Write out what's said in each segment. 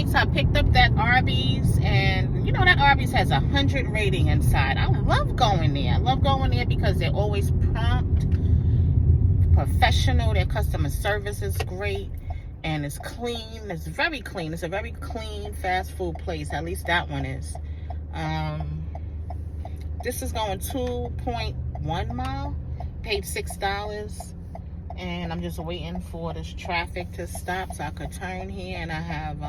right, so I picked up that Arby's, and you know that Arby's has 100 rating inside. I love going there. I love going there because they're always prompt, professional. Their customer service is great, and it's clean. It's very clean. It's a very clean fast food place. At least that one is. This is going 2.1 mile. Paid $6. And I'm just waiting for this traffic to stop so I could turn here. And I have,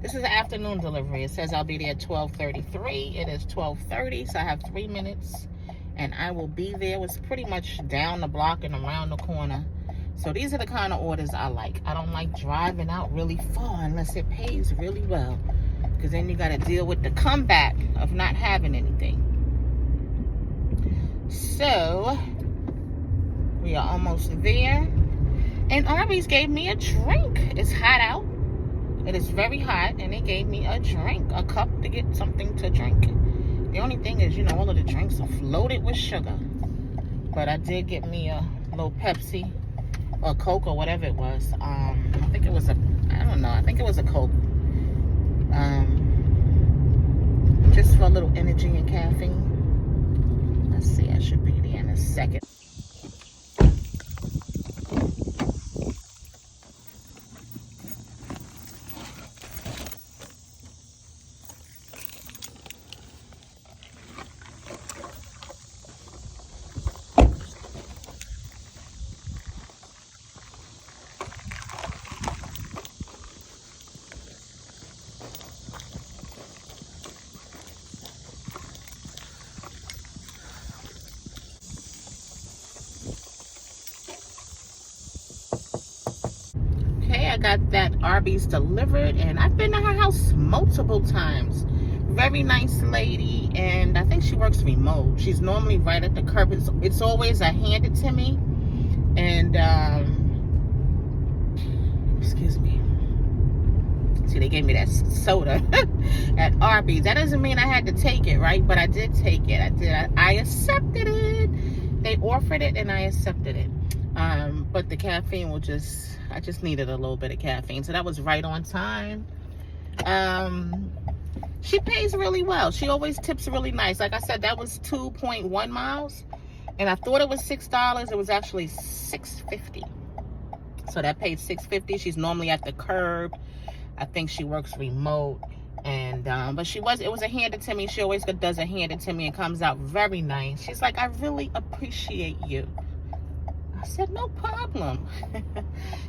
this is an afternoon delivery. It says I'll be there at 12:33. It is 12:30, so I have 3 minutes. And I will be there. It's pretty much down the block and around the corner. So these are the kind of orders I like. I don't like driving out really far unless it pays really well. Because then you got to deal with the comeback of not having anything. So we are almost there. And Arby's gave me a drink. It's hot out. It is very hot. And they gave me a drink. A cup to get something to drink. The only thing is, you know, all of the drinks are loaded with sugar. But I did get me a little Pepsi. Or Coke or whatever it was. I think it was a, I don't know. I think it was a Coke. Just for a little energy and caffeine. Let's see. I should be there in a second. I got that Arby's delivered, and I've been to her house multiple times. Very nice lady, and I think she works remote. She's normally right at the curb. It's always a hand it to me. And excuse me. See, they gave me that soda at Arby's. That doesn't mean I had to take it, right? But I did take it. I accepted it. They offered it, and I accepted it. But the caffeine will I just needed a little bit of caffeine. So that was right on time. She pays really well. She always tips really nice. Like I said, that was 2.1 miles. And I thought it was $6. It was actually $6.50. So that paid $6.50. She's normally at the curb. I think she works remote. And but it was a hand it to me. She always does a hand it to me and comes out very nice. She's like, I really appreciate you. I said, no problem.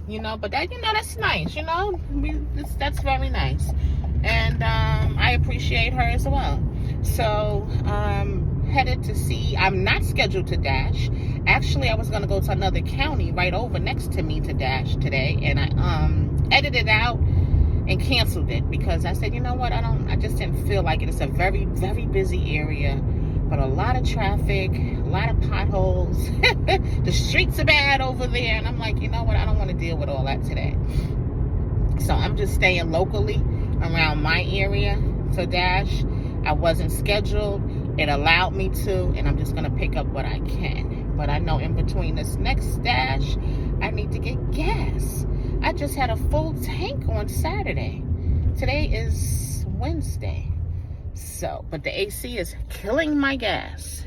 You know, but that, you know, that's nice, you know. That's very nice. And I appreciate her as well. So, headed to see, I'm not scheduled to Dash. Actually, I was going to go to another county right over next to me to Dash today. And I edited out and canceled it because I said, you know what, I just didn't feel like it. It's a very, very busy area. But a lot of traffic, a lot of potholes. The streets are bad over there. And I'm like, you know what? I don't want to deal with all that today. So I'm just staying locally around my area to Dash. I wasn't scheduled. It allowed me to. And I'm just going to pick up what I can. But I know in between this next Dash, I need to get gas. I just had a full tank on Saturday. Today is Wednesday. So, but the AC is killing my gas.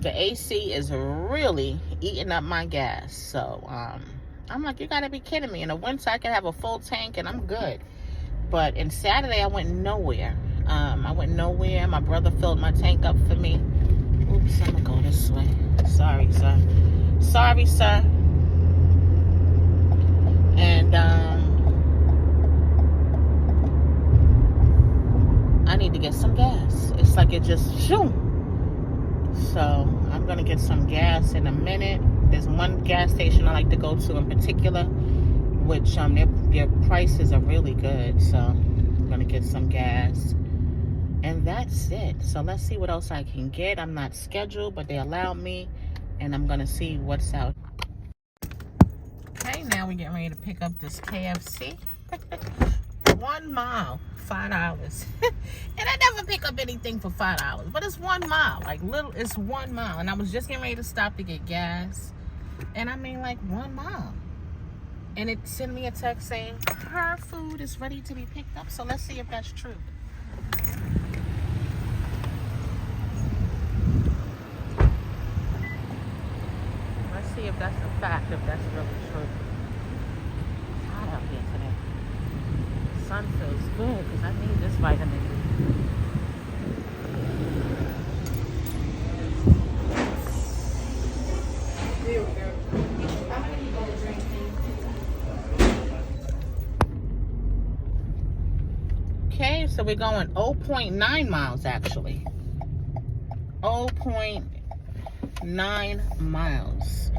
The AC is really eating up my gas. So, I'm like, you gotta be kidding me. In the winter, I can have a full tank and I'm good. But in Saturday, I went nowhere. I went nowhere. My brother filled my tank up for me. Oops, I'm gonna go this way. Sorry, sir. Sorry, sir. And, I need to get some gas. It's like it just shoom. So I'm gonna get some gas in a minute. There's one gas station I like to go to in particular, which their prices are really good. So I'm gonna get some gas, and that's it. So let's see what else I can get. I'm not scheduled, but they allowed me, and I'm gonna see what's out. Okay, now we're getting ready to pick up this KFC. 1 mile, $5. And I never pick up anything for $5, but it's 1 mile. Like it's 1 mile. And I was just getting ready to stop to get gas. And I mean, like 1 mile. And it sent me a text saying her food is ready to be picked up. So let's see if that's true. Let's see if that's a fact, if that's really true. It's hot out here today. The sun feels good because I need this vitamin D. Okay, so we're going 0.9 miles actually. 0.9 miles.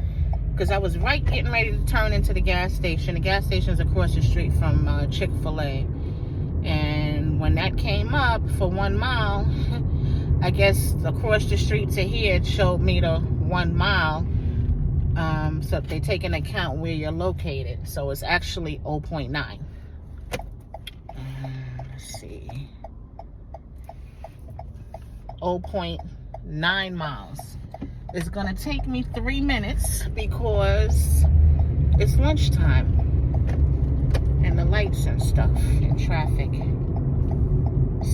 Because I was getting ready to turn into the gas station. The gas station is across the street from Chick-fil-A. And when that came up for 1 mile, I guess across the street to here, it showed me the 1 mile. So they take into account where you're located. So it's actually 0.9. Let's see. 0.9 miles. It's gonna take me 3 minutes because it's lunchtime and the lights and stuff and traffic.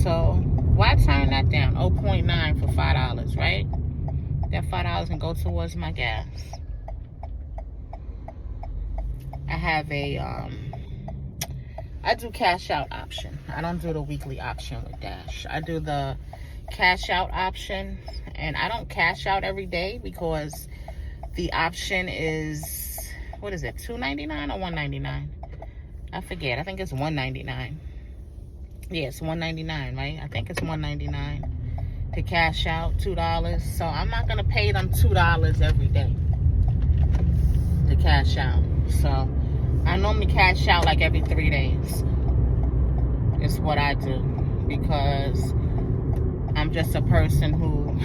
So why turn that down? 0.9 for $5, right? That $5 can go towards my gas. I have a I do cash out option. I don't do the weekly option with Dash. I do the cash out option, and I don't cash out every day because the option is, what is it, $2.99 or $1.99? I forget. I think it's $1.99. Yeah, it's $1.99, right? I think it's $1.99 to cash out, $2. So I'm not gonna pay them $2 every day to cash out. So I normally cash out like every 3 days. It's what I do because I'm just a person who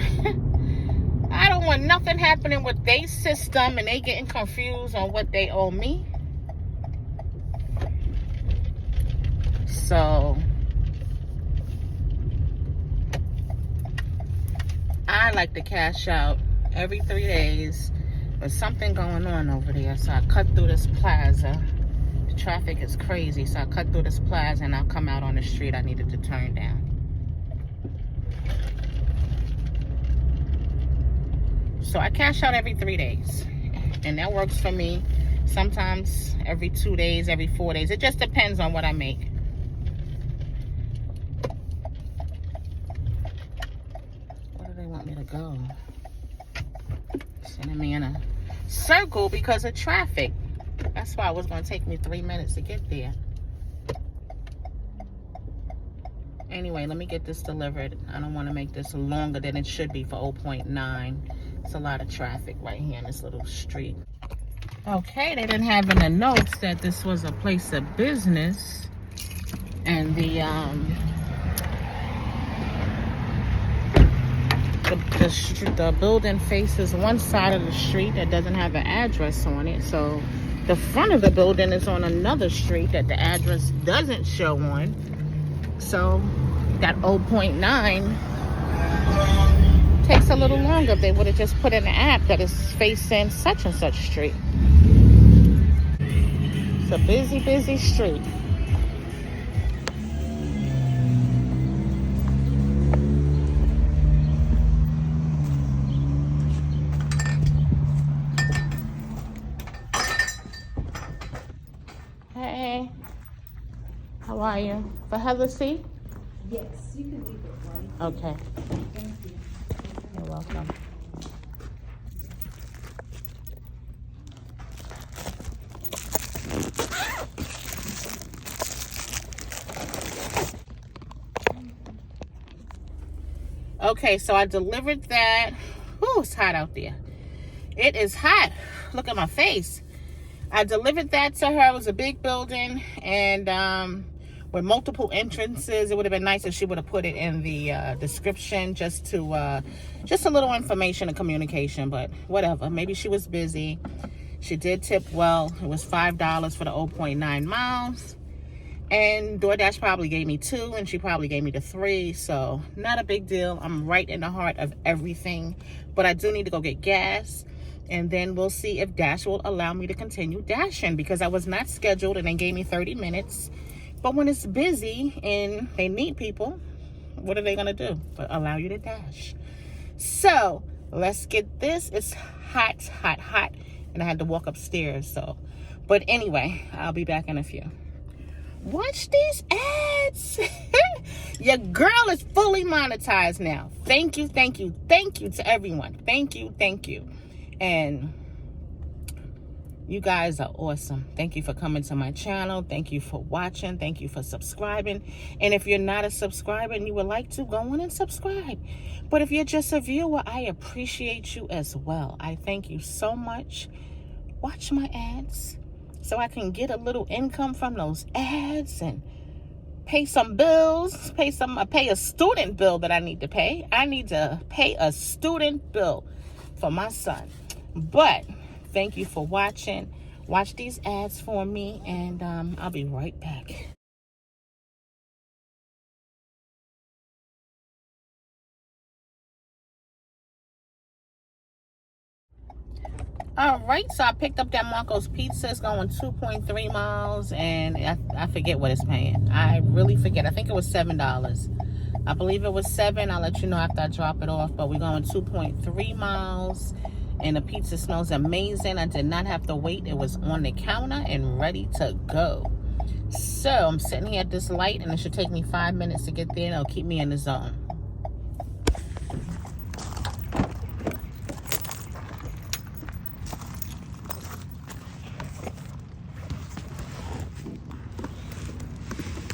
I don't want nothing happening with their system and they getting confused on what they owe me. So I like to cash out every 3 days. There's something going on over there, so I cut through this plaza. The traffic is crazy, so I cut through this plaza and I'll come out on the street I needed to turn down. So I cash out every 3 days, and that works for me. Sometimes every 2 days, every 4 days. It just depends on what I make. Where do they want me to go? Sending me in a circle because of traffic. That's why it was going to take me 3 minutes to get there. Anyway, let me get this delivered. I don't want to make this longer than it should be for 0.9. It's a lot of traffic right here in this little street. Okay, they didn't have in the notes that this was a place of business. And the building faces one side of the street that doesn't have an address on it. So the front of the building is on another street that the address doesn't show on. So that 0.9 takes a little longer if they would have just put in the app that is facing such and such street. It's a busy, busy street. Hey, how are you? For Heather C? Yes, you can leave it, right? Okay. Thank you. You're welcome. Okay, so I delivered that. Whew, it's hot out there. It is hot. Look at my face. I delivered that to her. It was a big building and with multiple entrances. It would have been nice if she would have put it in the description just a little information and communication, but whatever. Maybe she was busy. She did tip well. It was $5 for the 0.9 miles. And DoorDash probably gave me 2 and she probably gave me the 3. So not a big deal. I'm right in the heart of everything. But I do need to go get gas. And then we'll see if Dash will allow me to continue dashing, because I was not scheduled and they gave me 30 minutes. But when it's busy and they need people, what are they going to do but allow you to dash? So let's get this. It's hot, hot, hot. And I had to walk upstairs. So, but anyway, I'll be back in a few. Watch these ads. Your girl is fully monetized now. Thank you, thank you, thank you to everyone. Thank you, thank you. And you guys are awesome. Thank you for coming to my channel. Thank you for watching. Thank you for subscribing. And if you're not a subscriber and you would like to, go on and subscribe. But if you're just a viewer, I appreciate you as well. I thank you so much. Watch my ads so I can get a little income from those ads and pay some bills, pay a student bill that I need to pay. I need to pay a student bill for my son. But thank you for watching. Watch these ads for me, and I'll be right back. All right, so I picked up that Marco's Pizza. It's going 2.3 miles, and I forget what it's paying. I really forget. I think it was $7. I believe it was $7. I'll let you know after I drop it off. But we're going 2.3 miles, and the pizza smells amazing. I did not have to wait. It was on the counter and ready to go. So I'm sitting here at this light, and it should take me 5 minutes to get there, and it'll keep me in the zone.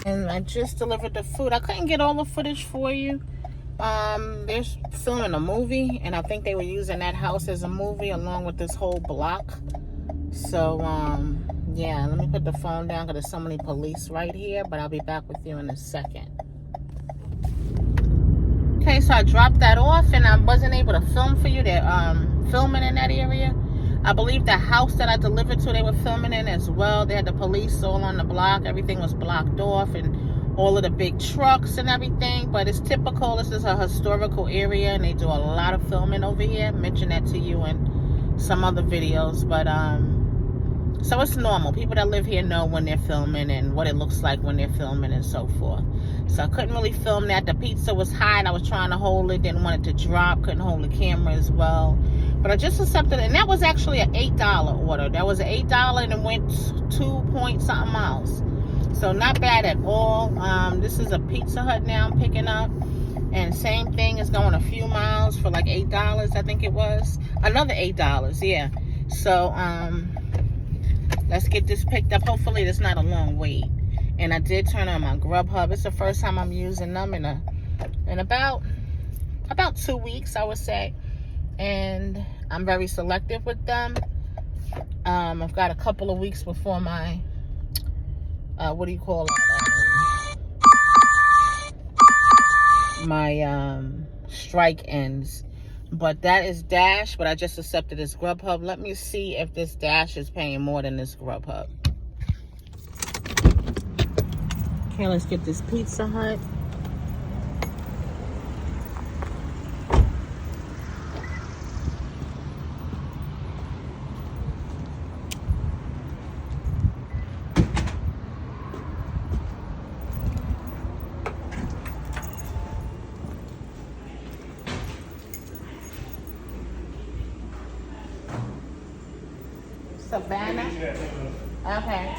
And I just delivered the food. I couldn't get all the footage for you. They're filming a movie, and I think they were using that house as a movie along with this whole block. So, yeah, let me put the phone down because there's so many police right here, but I'll be back with you in a second. Okay, so I dropped that off, and I wasn't able to film for you. They're filming in that area. I believe the house that I delivered to, they were filming in as well. They had the police all on the block. Everything was blocked off, and all of the big trucks and everything. But it's typical. This is a historical area, and they do a lot of filming over here. Mention that to you in some other videos. But so it's normal. People that live here know when they're filming and what it looks like when they're filming and so forth. So I couldn't really film that. The pizza was hot. I was trying to hold it. Didn't want it to drop. Couldn't hold the camera as well. But I just accepted it. And that was actually an $8 order. That was an $8 and it went 2-point-something miles. So not bad at all. This is a Pizza Hut now I'm picking up. And same thing is going a few miles for like $8, I think it was. Another $8, yeah. So let's get this picked up. Hopefully it's not a long wait. And I did turn on my Grubhub. It's the first time I'm using them in about 2 weeks, I would say. And I'm very selective with them. I've got a couple of weeks before my what do you call it? My strike ends. But that is Dash, but I just accepted this Grubhub. Let me see if this Dash is paying more than this Grubhub. Okay, let's get this Pizza Hut. Savannah? Okay.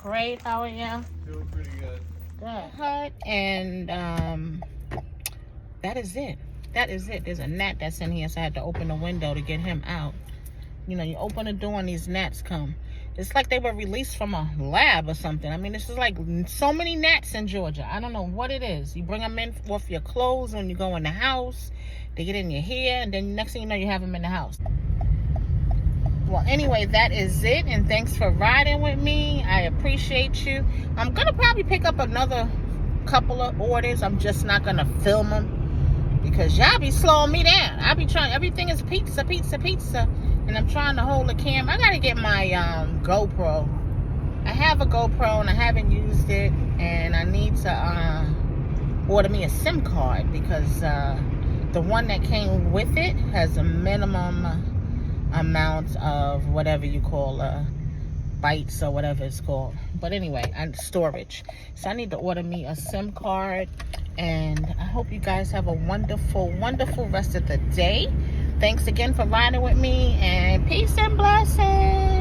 Great, how are you? Doing pretty good. Good. Hut, and that is it. That is it. There's a gnat that's in here, so I had to open the window to get him out. You know, you open the door and these gnats come. It's like they were released from a lab or something. I mean, this is like so many gnats in Georgia. I don't know what it is. You bring them in off your clothes when you go in the house. They get in your hair, and then next thing you know, you have them in the house. Well, anyway, that is it. And thanks for riding with me. I appreciate you. I'm going to probably pick up another couple of orders. I'm just not going to film them because y'all be slowing me down. I be trying. Everything is pizza, pizza, pizza. And I'm trying to hold the camera. I got to get my GoPro. I have a GoPro and I haven't used it. And I need to order me a SIM card because the one that came with it has a minimum amount of whatever you call bytes or whatever it's called. But anyway, and storage. So I need to order me a SIM card. And I hope you guys have a wonderful, wonderful rest of the day. Thanks again for riding with me. And peace and blessings.